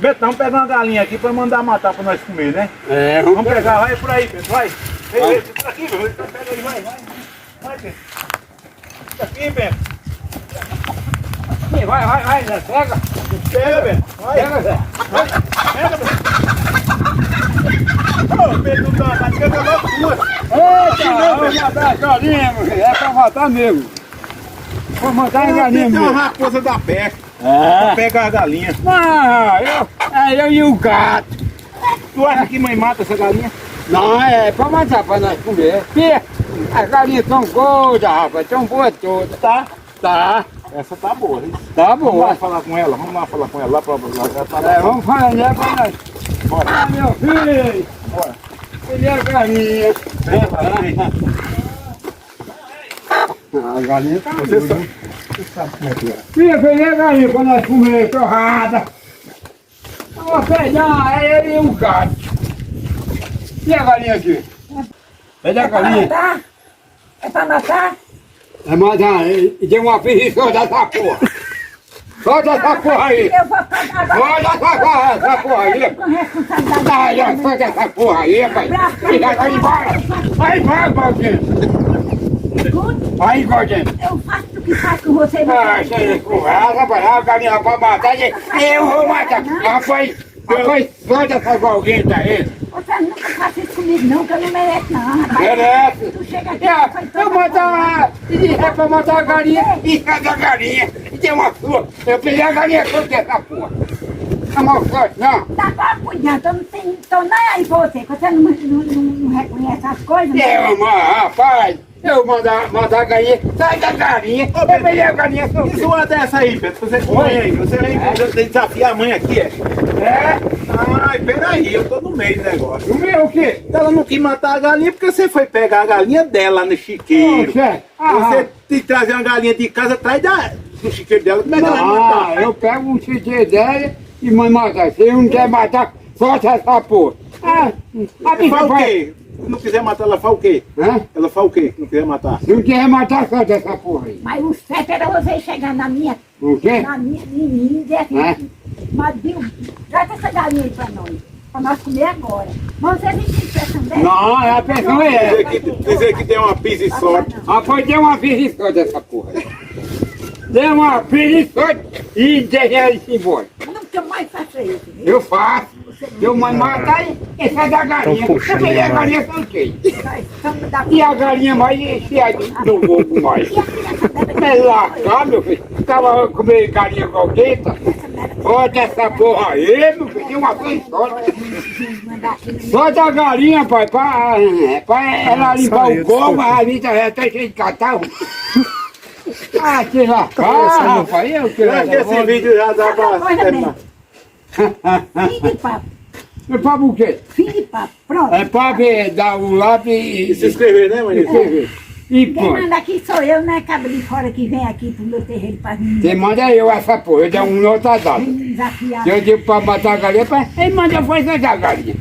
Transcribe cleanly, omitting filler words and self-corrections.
Betão, pega uma galinha aqui pra mandar matar pra nós comer, né? É, Vamos pegar, vai por aí, Pedro, vai. Ei, por aqui, meu. Então pega aí, vai. Vai, Pedro. Por aqui, Pedro. vai, Zé, pega. Pega, Pedro. Vai. Pega, Zé. Vai. Pega, Pedro. Ô, Pedro, não dá, pega logo duas. Eita, vou matar a galinha, meu filho. É pra matar mesmo. Vou matar a galinha Tem uma mesmo. raposa da pé. É. Pega a galinha. Não, eu e o gato. Tu acha que mãe mata essa galinha? Não, é pra matar, pra nós comer. Porque as galinhas são gordas, rapaz, são boas todas. Tá. Essa tá boa, hein? Tá Vamos boa. lá falar com ela, lá pra lá. É, vamos falar né, pra nós. Bora. Ah, meu filho. Bora. Ele é a galinha. A galinha tá Você boa. sabe como é que é. Filha, peguei a galinha pra nós comer, torrada. Vamos pegar, é ele e o gato. E a galinha aqui? Pega a galinha. Matar? É pra matar? É matar, e tem uma preguiça dessa porra. Solta essa porra aí. Eu vou pagar agora. Solta essa porra aí. Com responsabilidade. Ai, solta essa porra aí, pai. E vai embora. Vai embora, Gordinho. Escute, Vai, Gordinho. eu faço o que faz com você. Ah, cheio de conversa, a galinha pra matar, eu vou matar. Rapaz, solta essa golgueta aí. Você nunca faz isso comigo, não, que eu não mereço, não. Rapaz. Merece. Tu chega aqui, Eu matar, é pra matar a galinha, e cada galinha, e tem uma sua. Eu peguei a galinha toda essa porra. Não mal sorte, não. Tá só cuidando, eu não tenho, tô nem aí pra você, que você não reconhece as coisas. Rapaz, eu mandar a galinha, sai da galinha, eu peguei a galinha Que toda. zoa dessa aí, Pedro? Você põe aí. Você vem desafiar a mãe aqui, é? É? Ai, peraí, eu tô no meio do negócio. O meu o quê? Ela não quis matar a galinha porque você foi pegar a galinha dela no chiqueiro. Você? Você tem que trazer uma galinha de casa atrás do chiqueiro dela. Como é que ela vai matar? Eu pego um chiqueiro dela e mando matar. Se não quer matar, solta essa porra. A Ela bicha faz o vai... quê? Se não quiser matar, ela faz o quê? Hã? Ela faz o quê? Se não quiser matar? Se não quer matar, solta essa porra aí. Mas o certo era você chegar na minha, O quê? menina e dizer assim, mas viu, traz essa galinha aí pra nós comer agora. Mas você tem impressão dela? Não, a pessoa é Dizer que tem uma pisa e sorte. Rapaz, deu uma preguiça dessa porra. Deu uma preguiça e deixa ela ir embora. Nunca mais faça isso. Viu? Eu faço. Eu mando matar e sai da galinha. Eu peguei a galinha soltei. E a galinha mais enfiada no ovo mais. É lá, cá, meu filho. Tava comendo galinha golgueta. Solta essa porra aí, meu filho. Tem uma coisa solta. Solta a galinha, pai, pra ela limpar o corpo, a vida já tá cheia de catarro. Ah, que lascar, rapaz. Eu que Será que esse vídeo já dá pra terminar? Fim de papo. É papo o quê? Fim de papo. Pronto. É pra dar o lápis E se inscrever, né, mãe? e Quem pronto. manda aqui sou eu, né? Cabo de fora que vem aqui pro meu terreiro pra mim. Quem manda eu essa porra, eu dei um nota dada. Vem me desafiar. Se eu digo pra matar a galinha, ele manda a força da galinha.